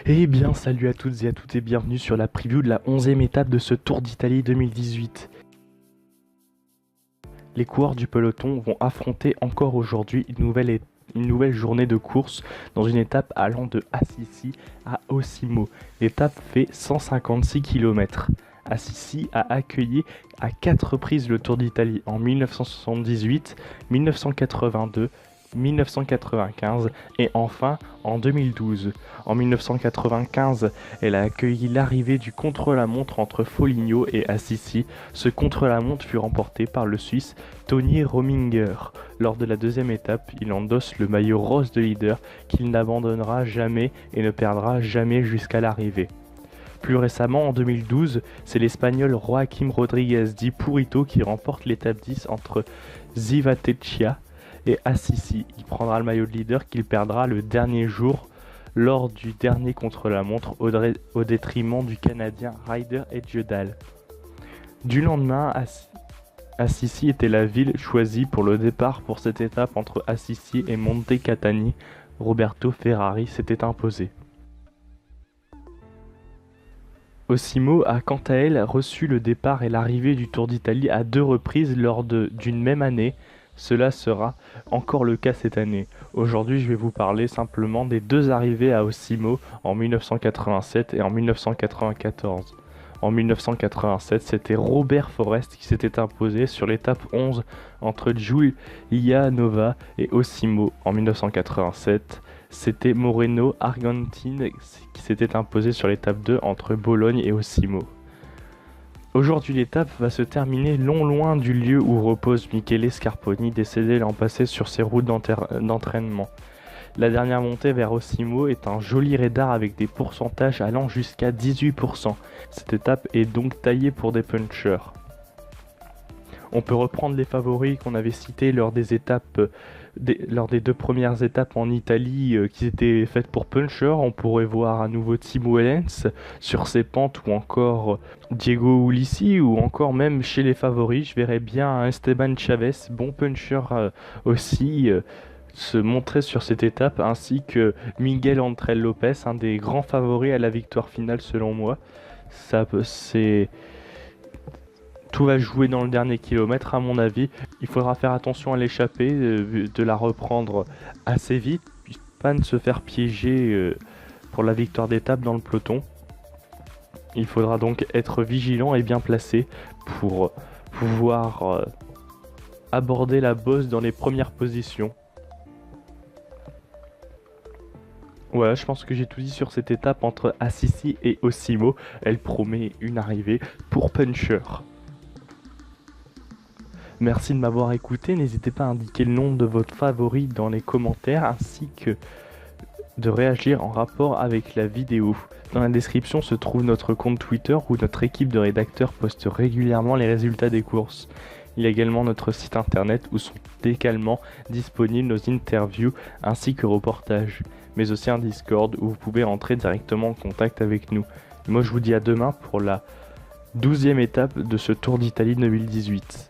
Eh bien, salut à toutes et à tous et bienvenue sur la preview de la 11e étape de ce Tour d'Italie 2018. Les coureurs du peloton vont affronter encore aujourd'hui une nouvelle journée de course dans une étape allant de Assisi à Osimo. L'étape fait 156 km. Assisi a accueilli à 4 reprises le Tour d'Italie en 1978, 1982, 1995 et enfin en 2012. En 1995, elle a accueilli l'arrivée du contre-la-montre entre Foligno et Assisi. Ce contre-la-montre fut remporté par le Suisse Tony Rominger. Lors de la deuxième étape, il endosse le maillot rose de leader qu'il n'abandonnera jamais et ne perdra jamais jusqu'à l'arrivée. Plus récemment, en 2012, c'est l'Espagnol Joaquim Rodriguez di Purito qui remporte l'étape 10 entre Civitavecchia et Assisi. Il prendra le maillot de leader qu'il perdra le dernier jour lors du dernier contre-la-montre au détriment du Canadien Ryder Edgedal. Du lendemain, Assisi était la ville choisie pour le départ pour cette étape entre Assisi et Monte Catani. Roberto Ferrari s'était imposé. Osimo a quant à elle reçu le départ et l'arrivée du Tour d'Italie à 2 reprises lors d'une même année. Cela sera encore le cas cette année. Aujourd'hui, je vais vous parler simplement des 2 arrivées à Osimo en 1987 et en 1994. En 1987, c'était Robert Forrest qui s'était imposé sur l'étape 11 entre Giulianova et Osimo. En 1987, c'était Moreno Argentine qui s'était imposé sur l'étape 2 entre Bologne et Osimo. Aujourd'hui, l'étape va se terminer loin du lieu où repose Michele Scarponi, décédé l'an passé sur ses routes d'entraînement. La dernière montée vers Osimo est un joli radar avec des pourcentages allant jusqu'à 18%. Cette étape est donc taillée pour des punchers. On peut reprendre les favoris qu'on avait cités lors des 2 premières étapes en Italie qui étaient faites pour puncher. On pourrait voir à nouveau Tim Wellens sur ses pentes ou encore Diego Ulissi ou encore même chez les favoris. Je verrais bien Esteban Chavez, bon puncher aussi, se montrer sur cette étape, ainsi que Miguel Ángel Lopez, un des grands favoris à la victoire finale selon moi. Tout va jouer dans le dernier kilomètre à mon avis. Il faudra faire attention à l'échappée, de la reprendre assez vite, puis pas ne se faire piéger pour la victoire d'étape dans le peloton. Il faudra donc être vigilant et bien placé pour pouvoir aborder la bosse dans les premières positions. Voilà, je pense que j'ai tout dit sur cette étape entre Assisi et Osimo. Elle promet une arrivée pour puncher. Merci de m'avoir écouté, n'hésitez pas à indiquer le nom de votre favori dans les commentaires ainsi que de réagir en rapport avec la vidéo. Dans la description se trouve notre compte Twitter où notre équipe de rédacteurs poste régulièrement les résultats des courses. Il y a également notre site internet où sont également disponibles nos interviews ainsi que reportages, mais aussi un Discord où vous pouvez entrer directement en contact avec nous. Et moi je vous dis à demain pour la 12e étape de ce Tour d'Italie 2018.